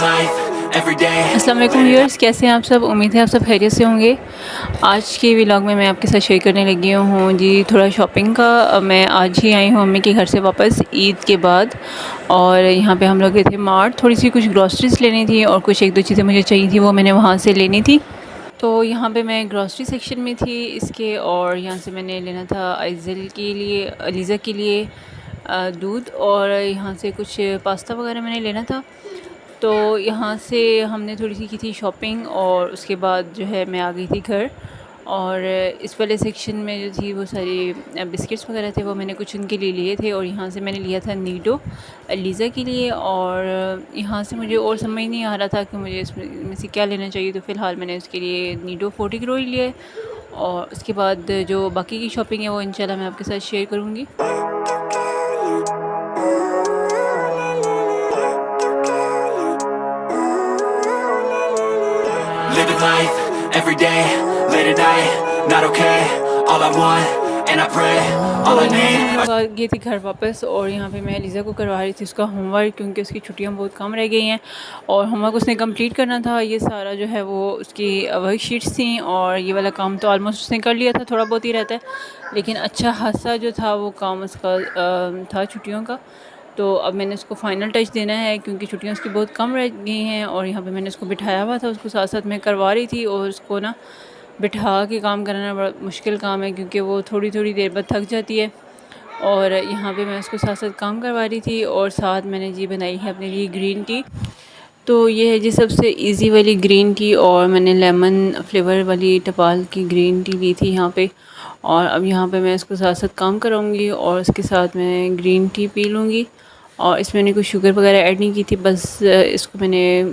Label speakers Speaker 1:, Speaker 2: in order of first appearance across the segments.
Speaker 1: अस्सलाम वालेकुम व्यूअर्स, कैसे हैं आप सब। उम्मीद है आप सब खैरियत से होंगे। आज के व्लॉग में मैं आपके साथ शेयर करने लगी हूँ जी थोड़ा शॉपिंग का। मैं आज ही आई हूँ अम्मी के घर से वापस ईद के बाद, और यहाँ पे हम लोग गए थे मार्ट। थोड़ी सी कुछ ग्रॉसरीज लेनी थी और कुछ एक दो चीज़ें मुझे चाहिए थी, वो मैंने वहाँ से लेनी थी। तो यहाँ पे मैं ग्रॉसरी सेक्शन में थी इसके, और यहाँ से मैंने लेना था आइज़ल के लिए, अलीज़ा के लिए दूध, और यहाँ से कुछ पास्ता वगैरह मैंने लेना था। तो यहाँ से हमने थोड़ी सी की थी शॉपिंग, और उसके बाद जो है मैं आ गई थी घर। और इस वाले सेक्शन में जो थी वो सारी बिस्किट्स वगैरह थे, वो मैंने कुछ उनके लिए लिए थे। और यहाँ से मैंने लिया था नीडो लीज़ा के लिए। और यहाँ से मुझे और समझ नहीं आ रहा था कि मुझे इसमें से क्या लेना चाहिए, तो फ़िलहाल मैंने उसके लिए नीडो 40 किलो ही लिया है। और उसके बाद जो बाकी की शॉपिंग है वो इंशाल्लाह मैं आपके साथ शेयर करूँगी।
Speaker 2: Living life, every day, late at night, not okay. All I want, and I pray, all I need are...
Speaker 1: गई थी घर वापस, और यहाँ पे मैं लीज़ा को करवा रही थी उसका होमवर्क, क्योंकि उसकी छुट्टियाँ बहुत कम रह गई हैं और होमवर्क उसने कंप्लीट करना था। ये सारा जो है वो उसकी वर्कशीट्स थी, और ये वाला काम तो ऑलमोस्ट उसने कर लिया था, थोड़ा बहुत ही रहता है, लेकिन अच्छा खासा जो था वो काम उसका था छुट्टियों का। तो अब मैंने उसको फ़ाइनल टच देना है, क्योंकि छुट्टियाँ उसकी बहुत कम रह गई हैं। और यहाँ पे मैंने उसको बिठाया हुआ था, उसको साथ साथ मैं करवा रही थी। और उसको ना बिठा के काम करना बड़ा मुश्किल काम है, क्योंकि वो थोड़ी थोड़ी देर बाद थक जाती है। और यहाँ पे मैं उसको साथ साथ काम करवा रही थी, और साथ मैंने जी बनाई है अपने लिए ग्रीन टी। तो ये है जी सबसे इजी वाली ग्रीन टी, और मैंने लेमन फ्लेवर वाली टपाल की ग्रीन टी ली थी यहाँ पे। और अब यहाँ पे मैं इसको साथ साथ काम कराऊंगी, और उसके साथ मैं ग्रीन टी पी लूँगी। और इसमें मैंने कोई शुगर वगैरह ऐड नहीं की थी, बस इसको मैंने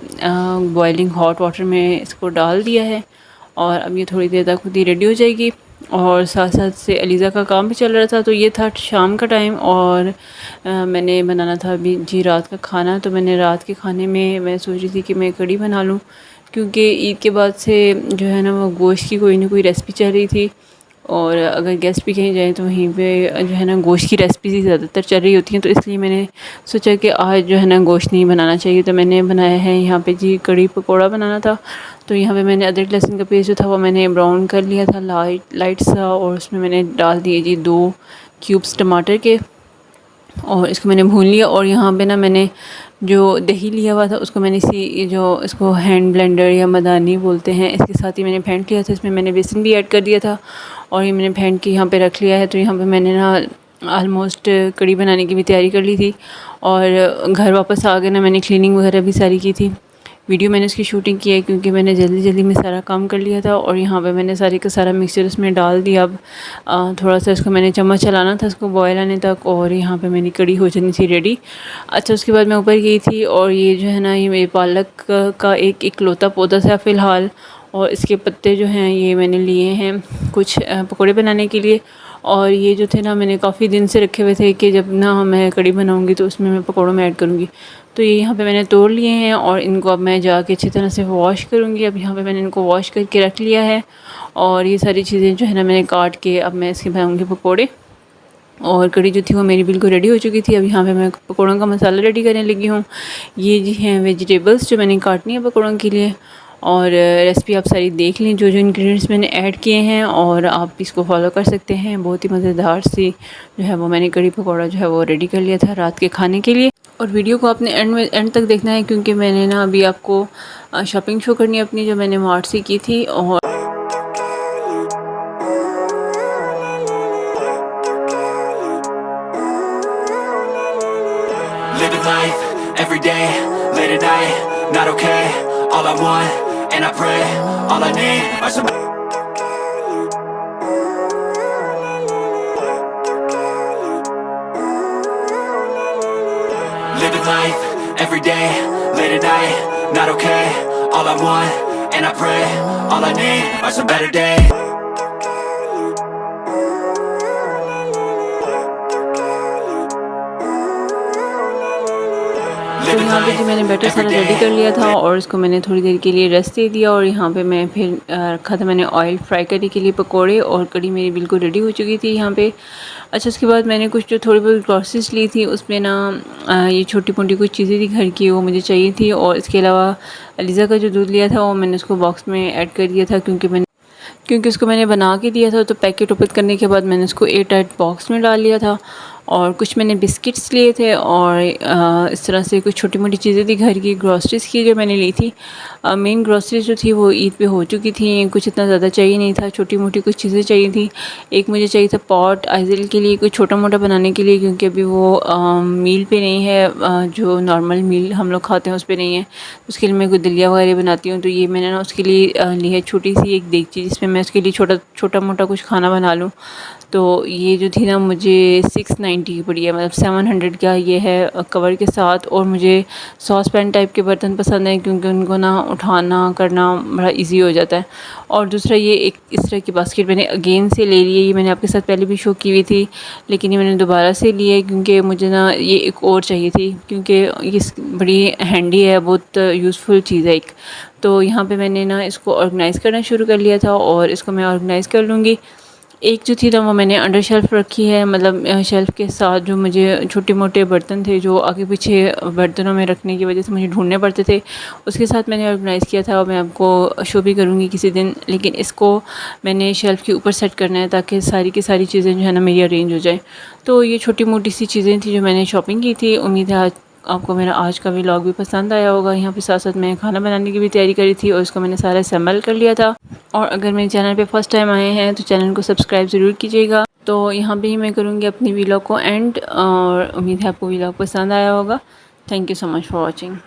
Speaker 1: बॉइलिंग हॉट वाटर में इसको डाल दिया है। और अब ये थोड़ी देर तक खुद ही रेडी हो जाएगी। और साथ साथ से अलीज़ा का काम भी चल रहा था। तो ये था शाम का टाइम, और मैंने बनाना था अभी जी रात का खाना। तो मैंने रात के खाने में मैं सोच रही थी कि मैं कढ़ी बना लूँ, क्योंकि ईद के बाद से जो है ना वो गोश्त की कोई ना कोई रेसिपी चल रही थी। और अगर गेस्ट भी कहीं जाएँ तो वहीं पे जो है ना गोश्त की रेसिपी ही ज़्यादातर चल रही होती हैं। तो इसलिए मैंने सोचा कि आज जो है ना गोश्त नहीं बनाना चाहिए। तो मैंने बनाया है यहाँ पे जी कढ़ी पकौड़ा बनाना था। तो यहाँ पे मैंने अदरक लहसुन का पेस्ट जो था वो मैंने ब्राउन कर लिया था लाइट सा, और उसमें मैंने डाल दिए जी 2 क्यूब्स टमाटर के, और इसको मैंने भून लिया। और यहाँ पे ना मैंने जो दही लिया हुआ था उसको मैंने इसी जो इसको हैंड ब्लेंडर या मदानी बोलते हैं, इसके साथ ही मैंने फेंट लिया था। इसमें मैंने बेसन भी ऐड कर दिया था, और ये मैंने फेंट के यहाँ पे रख लिया है। तो यहाँ पे मैंने ना ऑलमोस्ट कढ़ी बनाने की भी तैयारी कर ली थी। और घर वापस आ गए ना मैंने क्लीनिंग वगैरह भी सारी की थी। वीडियो मैंने उसकी शूटिंग की है, क्योंकि मैंने जल्दी जल्दी में सारा काम कर लिया था। और यहाँ पे मैंने सारे का सारा मिक्सचर उसमें डाल दिया। अब थोड़ा सा इसको मैंने चम्मच चलाना था इसको बॉयल आने तक, और यहाँ पे मेरी कढ़ी हो जानी थी रेडी। अच्छा, उसके बाद मैं ऊपर गई थी, और ये जो है ना ये मेरे पालक का एक इकलौता पौधा था फ़िलहाल। और इसके पत्ते जो हैं ये मैंने लिए हैं कुछ पकौड़े बनाने के लिए। और ये जो थे ना मैंने काफ़ी दिन से रखे हुए थे कि जब ना मैं कढ़ी बनाऊंगी तो उसमें मैं पकौड़ों में ऐड करूँगी। तो ये यहाँ पे मैंने तोड़ लिए हैं, और इनको अब मैं जाके अच्छी तरह से वॉश करूँगी। अब यहाँ पे मैंने इनको वॉश करके रख लिया है, और ये सारी चीज़ें जो है ना मैंने काट के अब मैं इसके बनाऊँगी पकौड़े। और कढ़ी जो थी वो मेरी बिल्कुल रेडी हो चुकी थी। अब यहाँ पे मैं पकौड़ों का मसाला रेडी करने लगी हूँ। ये जी हैं वेजिटेबल्स जो मैंने काटनी है पकौड़ों के लिए। और रेसिपी आप सारी देख लें, जो जो इंग्रेडिएंट्स मैंने ऐड किए हैं, और आप इसको फॉलो कर सकते हैं। बहुत ही मज़ेदार सी जो है वो मैंने कढ़ी पकौड़ा जो है वो रेडी कर लिया था रात के खाने के लिए। और वीडियो को आपने एंड तक देखना है, क्योंकि मैंने ना अभी आपको शॉपिंग शो करनी है अपनी, जो मैंने मार्ट से की थी। और
Speaker 2: Living life, every day, late at night, not okay. All I want, and I pray, all I need are some... Living life, every day, late at night, not okay. All I want, and I pray, all I need are some better days.
Speaker 1: तो यहाँ पे जी मैंने batter
Speaker 2: every
Speaker 1: सारा
Speaker 2: day.
Speaker 1: Ready कर लिया था और इसको मैंने थोड़ी देर के लिए रेस्ट दे दिया। और यहाँ पे मैं फिर रखा था मैंने ऑयल फ्राई करने के लिए पकोड़े, और कड़ी मेरी बिल्कुल रेडी हो चुकी थी यहाँ पे। अच्छा, उसके बाद मैंने कुछ जो थोड़ी बहुत ग्रॉसरीज ली थी, उसमें ना ये छोटी मोटी कुछ चीज़ें थी घर की, वो मुझे चाहिए थी। और इसके अलावा अलीज़ा का जो दूध लिया था वो मैंने उसको बॉक्स में ऐड कर दिया था, क्योंकि उसको मैंने बना के दिया था। तो पैकेट ओपन करने के बाद मैंने उसको एयर टाइट बॉक्स में डाल लिया था। और कुछ मैंने बिस्किट्स लिए थे, और इस तरह से कुछ छोटी मोटी चीज़ें थी घर की, ग्रॉसरीज़ की जो मैंने ली थी। मेन ग्रॉसरीज जो थी वो ईद पे हो चुकी थी, कुछ इतना ज़्यादा चाहिए नहीं था, छोटी मोटी कुछ चीज़ें चाहिए थी। एक मुझे चाहिए था पॉट आइज़ल के लिए, कुछ छोटा मोटा बनाने के लिए, क्योंकि अभी वो मील पे नहीं है, जो नॉर्मल मील हम लोग खाते हैं उस पर नहीं है। उसके लिए मैं कुछ दलिया वगैरह बनाती हूँ, तो ये मैंने ना उसके लिए ली है छोटी सी एक देगची, जिसमें मैं उसके लिए छोटा मोटा कुछ खाना बना लूँ। तो ये जो थी ना मुझे 690 की पड़ी है, मतलब 700 का ये है कवर के साथ। और मुझे सॉस पैन टाइप के बर्तन पसंद हैं, क्योंकि उनको ना उठाना करना बड़ा इजी हो जाता है। और दूसरा ये एक इस तरह की बास्केट मैंने अगेन से ले ली है, ये मैंने आपके साथ पहले भी शो की हुई थी, लेकिन ये मैंने दोबारा से ली है क्योंकि मुझे ना ये एक और चाहिए थी, क्योंकि ये बड़ी हैंडी है, बहुत यूज़फुल चीज़ है एक। तो यहाँ पे मैंने ना इसको ऑर्गेनाइज़ करना शुरू कर लिया था, और इसको मैं ऑर्गेनाइज़ कर लूँगी। एक जो थी ना वो मैंने अंडर शेल्फ़ रखी है, मतलब शेल्फ़ के साथ जो मुझे छोटे मोटे बर्तन थे जो आगे पीछे बर्तनों में रखने की वजह से मुझे ढूंढने पड़ते थे, उसके साथ मैंने ऑर्गेनाइज़ किया था। और मैं आपको शो भी करूँगी किसी दिन, लेकिन इसको मैंने शेल्फ़ के ऊपर सेट करना है ताकि सारी की सारी चीज़ें जो है ना मेरी अरेंज हो जाए। तो ये छोटी मोटी सी चीज़ें थी जो मैंने शॉपिंग की थी। उम्मीद है आज आपको मेरा आज का व्लॉग भी पसंद आया होगा। यहाँ पे साथ साथ मैं खाना बनाने की भी तैयारी करी थी, और इसको मैंने सारा असेंबल कर लिया था। और अगर मेरे चैनल पे फर्स्ट टाइम आए हैं तो चैनल को सब्सक्राइब ज़रूर कीजिएगा। तो यहाँ पे ही मैं करूँगी अपनी व्लॉग को एंड, और उम्मीद है आपको व्लॉग पसंद आया होगा। Thank you so much for watching.